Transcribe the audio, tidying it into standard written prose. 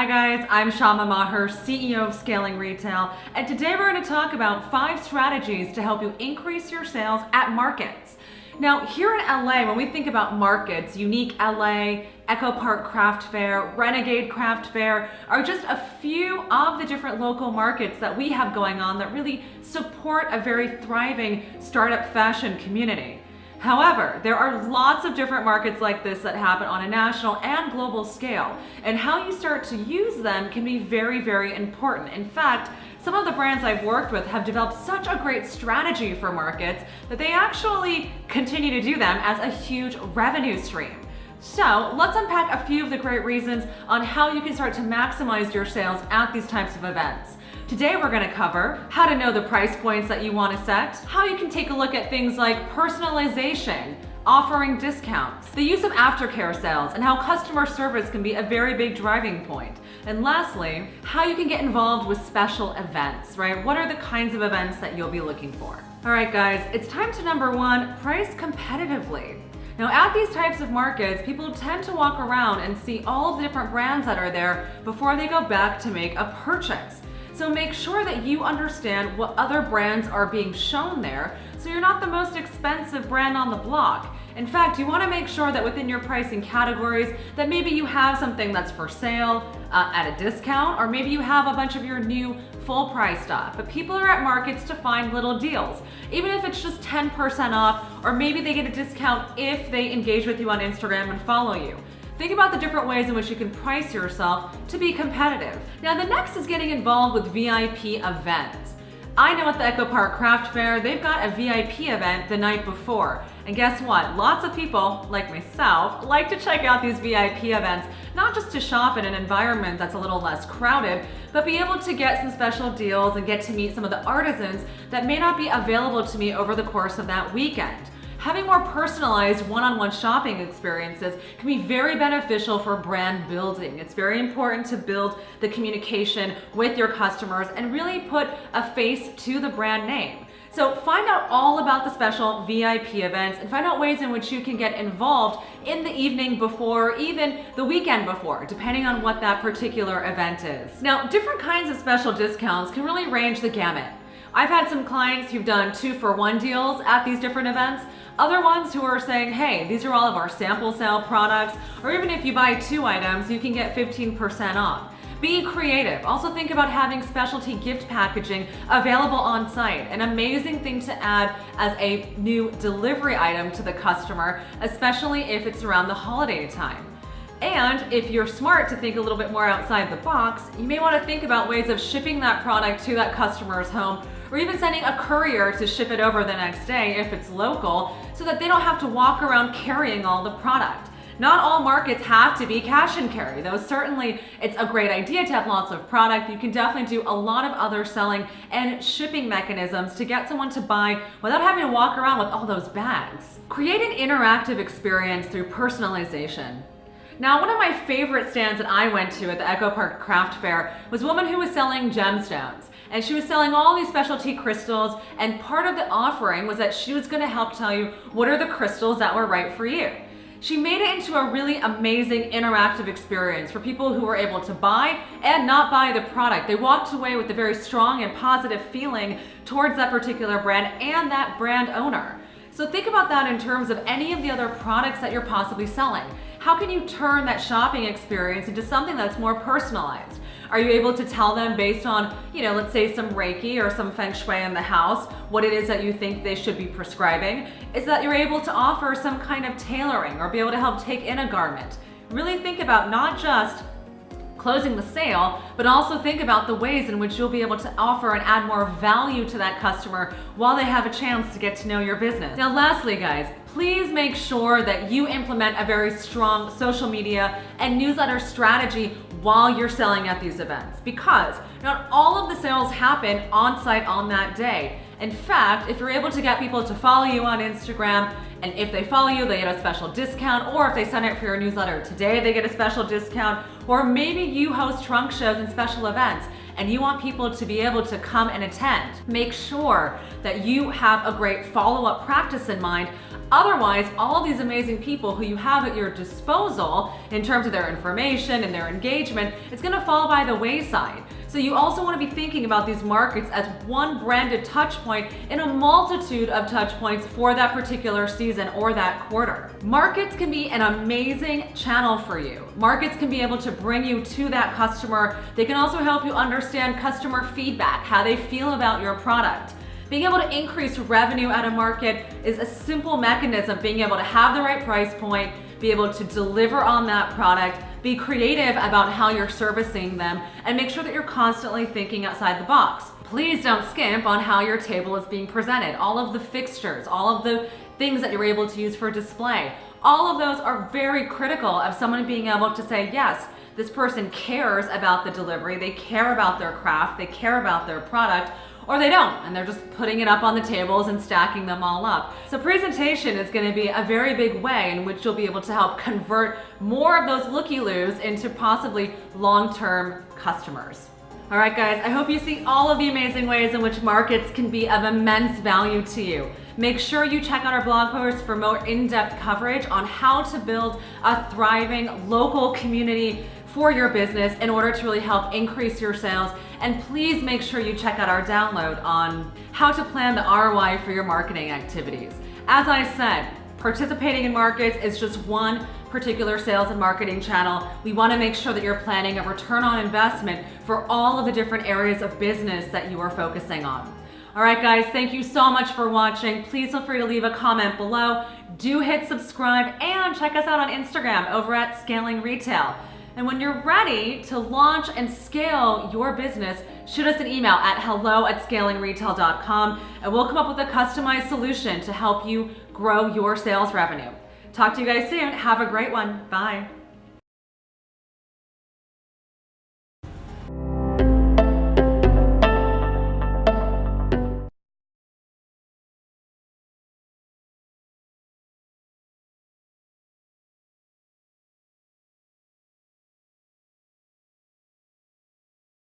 guys, I'm Shama Maher, CEO of Scaling Retail, and today we're going to talk about 5 strategies to help you increase your sales at markets. Now, here in LA, when we think about markets, Unique LA, Echo Park Craft Fair, Renegade Craft Fair are just a few of the different local markets that we have going on that really support a very thriving startup fashion community. However, there are lots of different markets like this that happen on a national and global scale, and how you start to use them can be very, very important. In fact, some of the brands I've worked with have developed such a great strategy for markets that they actually continue to do them as a huge revenue stream. So let's unpack a few of the great reasons on how you can start to maximize your sales at these types of events. Today we're going to cover how to know the price points that you want to set, how you can take a look at things like personalization, offering discounts, the use of aftercare sales, and how customer service can be a very big driving point. And lastly, how you can get involved with special events, right? What are the kinds of events that you'll be looking for? All right, guys, it's time to number 1, price competitively. Now, at these types of markets, people tend to walk around and see all the different brands that are there before they go back to make a purchase. So make sure that you understand what other brands are being shown there, so you're not the most expensive brand on the block. In fact, you want to make sure that within your pricing categories that maybe you have something that's for sale at a discount, or maybe you have a bunch of your new full price stuff. But people are at markets to find little deals, even if it's just 10% off, or maybe they get a discount if they engage with you on Instagram and follow you. Think about the different ways in which you can price yourself to be competitive. Now, the next is getting involved with VIP events. I know at the Echo Park Craft Fair, they've got a VIP event the night before. And guess what? Lots of people, like myself, like to check out these VIP events, not just to shop in an environment that's a little less crowded, but be able to get some special deals and get to meet some of the artisans that may not be available to me over the course of that weekend. Having more personalized one-on-one shopping experiences can be very beneficial for brand building. It's very important to build the communication with your customers and really put a face to the brand name. So find out all about the special VIP events and find out ways in which you can get involved in the evening before, even the weekend before, depending on what that particular event is. Now, different kinds of special discounts can really range the gamut. I've had some clients who've done 2-for-1 deals at these different events, other ones who are saying, hey, these are all of our sample sale products, or even if you buy 2 items, you can get 15% off. Be creative. Also think about having specialty gift packaging available on site, an amazing thing to add as a new delivery item to the customer, especially if it's around the holiday time. And if you're smart to think a little bit more outside the box, you may want to think about ways of shipping that product to that customer's home, or even sending a courier to ship it over the next day if it's local, so that they don't have to walk around carrying all the product. Not all markets have to be cash and carry, though certainly it's a great idea to have lots of product. You can definitely do a lot of other selling and shipping mechanisms to get someone to buy without having to walk around with all those bags. Create an interactive experience through personalization. Now, one of my favorite stands that I went to at the Echo Park Craft Fair was a woman who was selling gemstones. And she was selling all these specialty crystals, and part of the offering was that she was going to help tell you what are the crystals that were right for you. She made it into a really amazing interactive experience for people who were able to buy and not buy the product. They walked away with a very strong and positive feeling towards that particular brand and that brand owner. So think about that in terms of any of the other products that you're possibly selling. How can you turn that shopping experience into something that's more personalized? Are you able to tell them based on, let's say some Reiki or some Feng Shui in the house, what it is that you think they should be prescribing? Is that you're able to offer some kind of tailoring or be able to help take in a garment? Really think about not just closing the sale, but also think about the ways in which you'll be able to offer and add more value to that customer while they have a chance to get to know your business. Now, lastly, guys, please make sure that you implement a very strong social media and newsletter strategy while you're selling at these events, because not all of the sales happen on site on that day. In fact, if you're able to get people to follow you on Instagram And if they follow you, they get a special discount, or if they sign up for your newsletter today, they get a special discount, or maybe you host trunk shows and special events and you want people to be able to come and attend. Make sure that you have a great follow-up practice in mind. Otherwise, all these amazing people who you have at your disposal in terms of their information and their engagement, it's gonna fall by the wayside. So you also want to be thinking about these markets as one branded touch point in a multitude of touch points for that particular season or that quarter. Markets can be an amazing channel for you. Markets can be able to bring you to that customer. They can also help you understand customer feedback, how they feel about your product. Being able to increase revenue at a market is a simple mechanism, being able to have the right price point, be able to deliver on that product, be creative about how you're servicing them, and make sure that you're constantly thinking outside the box. Please don't skimp on how your table is being presented. All of the fixtures, all of the things that you're able to use for display, all of those are very critical of someone being able to say, yes, this person cares about the delivery, they care about their craft, they care about their product, or they don't, and they're just putting it up on the tables and stacking them all up. So presentation is gonna be a very big way in which you'll be able to help convert more of those looky-loos into possibly long-term customers. All right, guys, I hope you see all of the amazing ways in which markets can be of immense value to you. Make sure you check out our blog post for more in-depth coverage on how to build a thriving local community for your business in order to really help increase your sales. And please make sure you check out our download on how to plan the ROI for your marketing activities. As I said, participating in markets is just one particular sales and marketing channel. We want to make sure that you're planning a return on investment for all of the different areas of business that you are focusing on. All right, guys, thank you so much for watching. Please feel free to leave a comment below. Do hit subscribe and check us out on Instagram over at Scaling Retail. And when you're ready to launch and scale your business, shoot us an email at hello@scalingretail.com and we'll come up with a customized solution to help you grow your sales revenue. Talk to you guys soon. Have a great one. Bye.